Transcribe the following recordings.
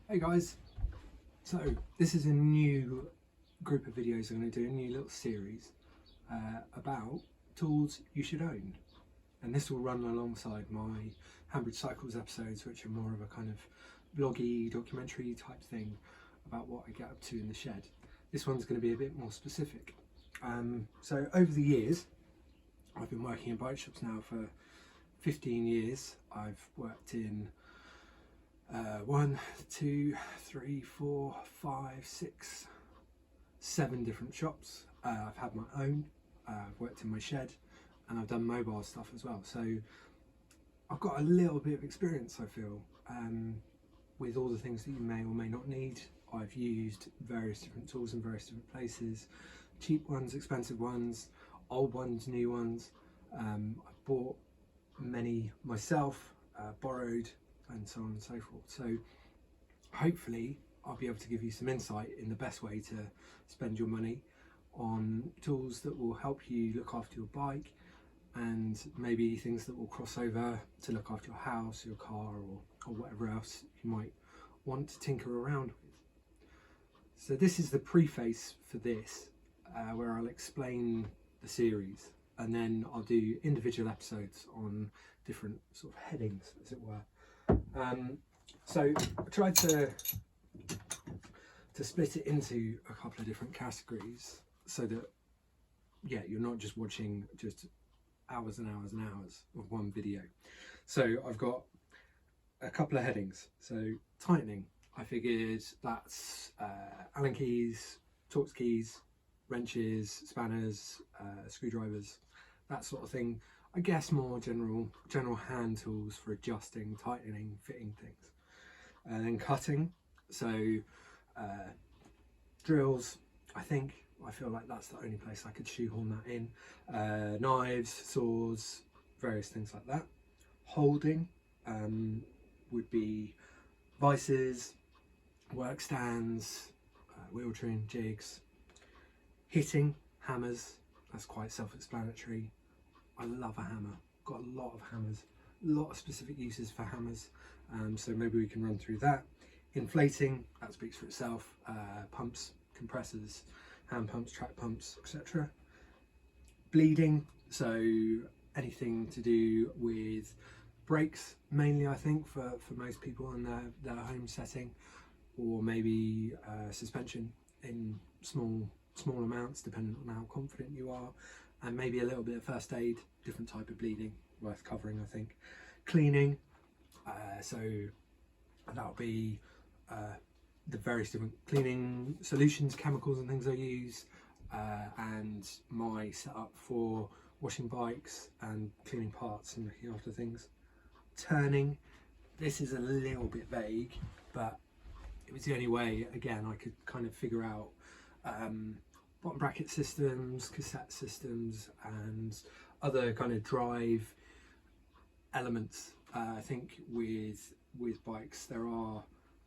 Hey guys, so this is a new group of videos. I'm going to do a new little series about tools you should own, and this will run alongside my Handbridge Cycles episodes, which are more of a kind of vloggy, documentary type thing about what I get up to in the shed. This one's going to be a bit more specific. So over the years, I've been working in bike shops now for 15 years. I've worked in 1, 2, 3, 4, 5, 6, 7 different shops. I've had my own, I've worked in my shed, and I've done mobile stuff as well. So I've got a little bit of experience, I feel, with all the things that you may or may not need. I've used various different tools in various different places, cheap ones, expensive ones, old ones, new ones. I've bought many myself, borrowed, and so on and so forth. So hopefully I'll be able to give you some insight in the best way to spend your money on tools that will help you look after your bike, and maybe things that will cross over to look after your house, your car, or whatever else you might want to tinker around with. So this is the preface for this, where I'll explain the series, and then I'll do individual episodes on different sort of headings, as it were. So I tried to split it into a couple of different categories so that, yeah, you're not just watching just hours and hours and hours of one video. So I've got a couple of headings. So tightening, I figured that's Allen keys, Torx keys, wrenches, spanners, screwdrivers, that sort of thing. I guess more general hand tools for adjusting, tightening, fitting things. And then cutting, so drills, I feel like that's the only place I could shoehorn that in. Knives, saws, various things like that. Holding would be vices, work stands, wheel trim, jigs. Hitting, hammers, that's quite self-explanatory. I love a hammer, got a lot of hammers, a lot of specific uses for hammers, so maybe we can run through that. Inflating, that speaks for itself, pumps, compressors, hand pumps, track pumps, etc. Bleeding, so anything to do with brakes, mainly I think for most people in their home setting, or maybe suspension in small amounts depending on how confident you are. And maybe a little bit of first aid, different type of bleeding, worth covering, I think. Cleaning, so that'll be the various different cleaning solutions, chemicals and things I use, and my setup for washing bikes and cleaning parts and looking after things. Turning, this is a little bit vague, but it was the only way, again, I could kind of figure out bottom bracket systems, cassette systems, and other kind of drive elements. I think with bikes there are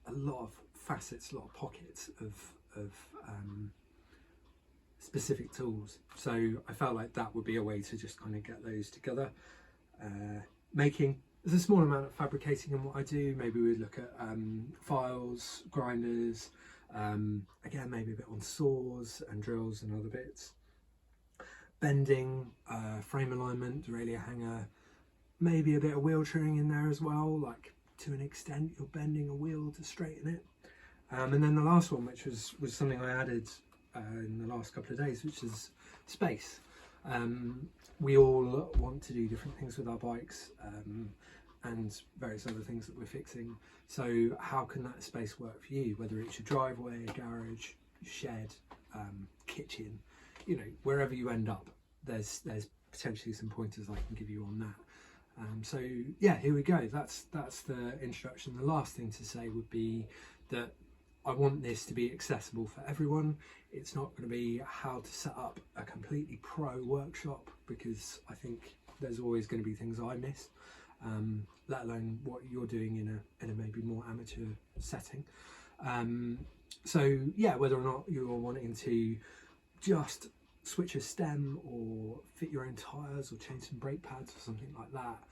a lot of facets, a lot of pockets of specific tools. So I felt like that would be a way to just kind of get those together. Making, there's a small amount of fabricating in what I do. Maybe we'd look at files, grinders. Again, maybe a bit on saws and drills and other bits. Bending, frame alignment, derailleur hanger, maybe a bit of wheel trimming in there as well, like to an extent you're bending a wheel to straighten it. And then the last one, which was something I added in the last couple of days, which is space. We all want to do different things with our bikes, and various other things that we're fixing. So how can that space work for you? Whether it's your driveway, garage, shed, kitchen, you know, wherever you end up, there's potentially some pointers I can give you on that. So yeah, here we go. That's the introduction. The last thing to say would be that I want this to be accessible for everyone. It's not going to be how to set up a completely pro workshop, because I think there's always going to be things I miss. Let alone what you're doing in a maybe more amateur setting. So yeah, whether or not you're wanting to just switch a stem or fit your own tyres or change some brake pads or something like that,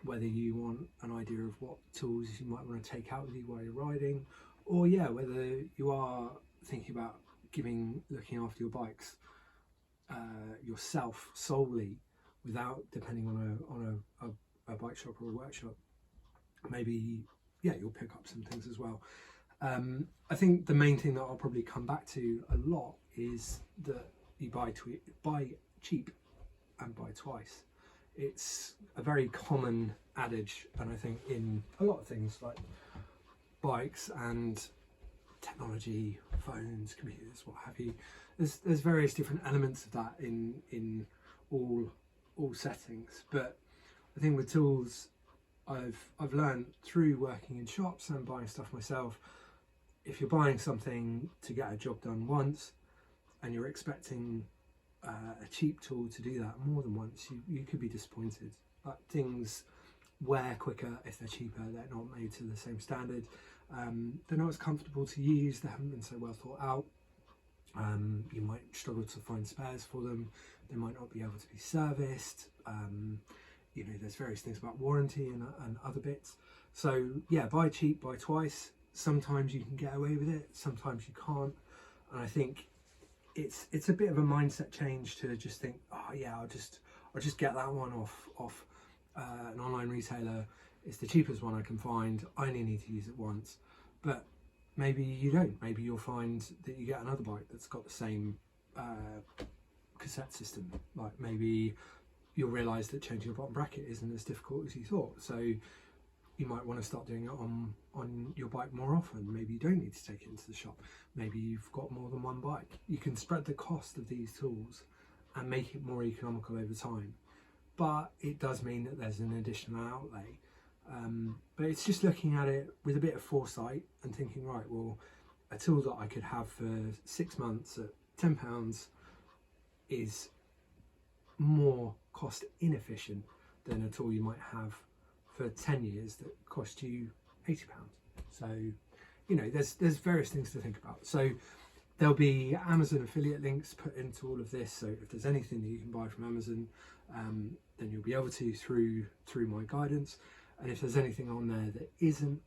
whether you want an idea of what tools you might want to take out with you while you're riding, or whether you are thinking about looking after your bikes yourself solely without depending on a bike shop or a workshop. Maybe you'll pick up some things as well. I think the main thing that I'll probably come back to a lot is that you buy cheap and buy twice. It's a very common adage, and I think in a lot of things like bikes and technology, phones, computers, what have you, there's various different elements of that in all settings. But I think with tools, I've learned through working in shops and buying stuff myself, if you're buying something to get a job done once and you're expecting a cheap tool to do that more than once, you could be disappointed. But things wear quicker if they're cheaper, they're not made to the same standard, they're not as comfortable to use, they haven't been so well thought out. You might struggle to find spares for them, they might not be able to be serviced. There's various things about warranty and other bits. So buy cheap, buy twice. Sometimes you can get away with it, sometimes you can't. And I think it's a bit of a mindset change to just think, I'll just get that one off an online retailer. It's the cheapest one I can find, I only need to use it once. But maybe you don't. Maybe you'll find that you get another bike that's got the same cassette system. Like maybe you'll realise that changing your bottom bracket isn't as difficult as you thought. So you might want to start doing it on your bike more often. Maybe you don't need to take it into the shop. Maybe you've got more than one bike. You can spread the cost of these tools and make it more economical over time. But it does mean that there's an additional outlay. But it's just looking at it with a bit of foresight and thinking, right, well, a tool that I could have for 6 months at £10 is more cost inefficient than a tool you might have for 10 years that cost you £80. So there's various things to think about. So there'll be Amazon affiliate links put into all of this, so if there's anything that you can buy from Amazon, then you'll be able to through my guidance. And if there's anything on there that isn't,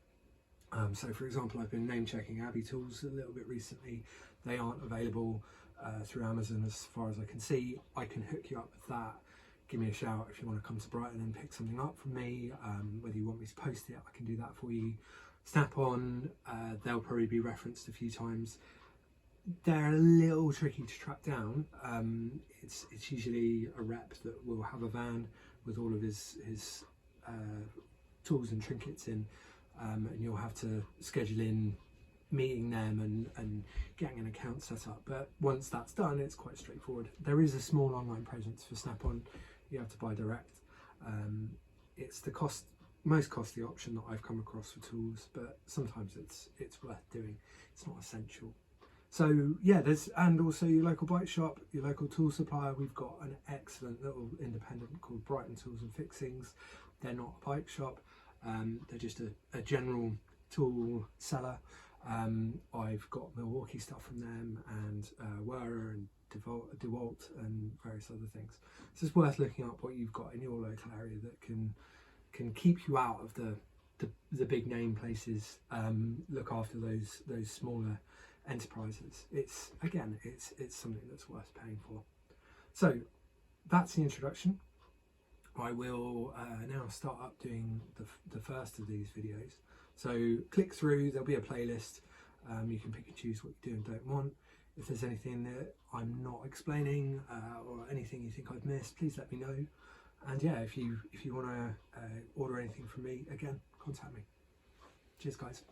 so for example, I've been name checking Abbey tools a little bit recently, they aren't available through Amazon as far as I can see. I can hook you up with that. Give me a shout if you want to come to Brighton and pick something up from me. Whether you want me to post it, I can do that for you. Snap-on, they'll probably be referenced a few times. They're a little tricky to track down. It's usually a rep that will have a van with all of his tools and trinkets in, and you'll have to schedule in meeting them and getting an account set up. But once that's done, it's quite straightforward. There is a small online presence for Snap-on. You have to buy direct. It's the most costly option that I've come across for tools, but sometimes it's worth doing. It's not essential. So and also your local bike shop, your local tool supplier. We've got an excellent little independent called Brighton Tools and Fixings. They're not a bike shop, they're just a general tool seller. I've got Milwaukee stuff from them, and Wera and DeWalt and various other things. So it's worth looking up what you've got in your local area that can keep you out of the big name places. Look after those smaller enterprises. It's something that's worth paying for. So that's the introduction. I will now start up doing the first of these videos. So click through, there'll be a playlist. You can pick and choose what you do and don't want. If there's anything that I'm not explaining or anything you think I've missed, please let me know. And if you want to order anything from me, again, contact me. Cheers, guys.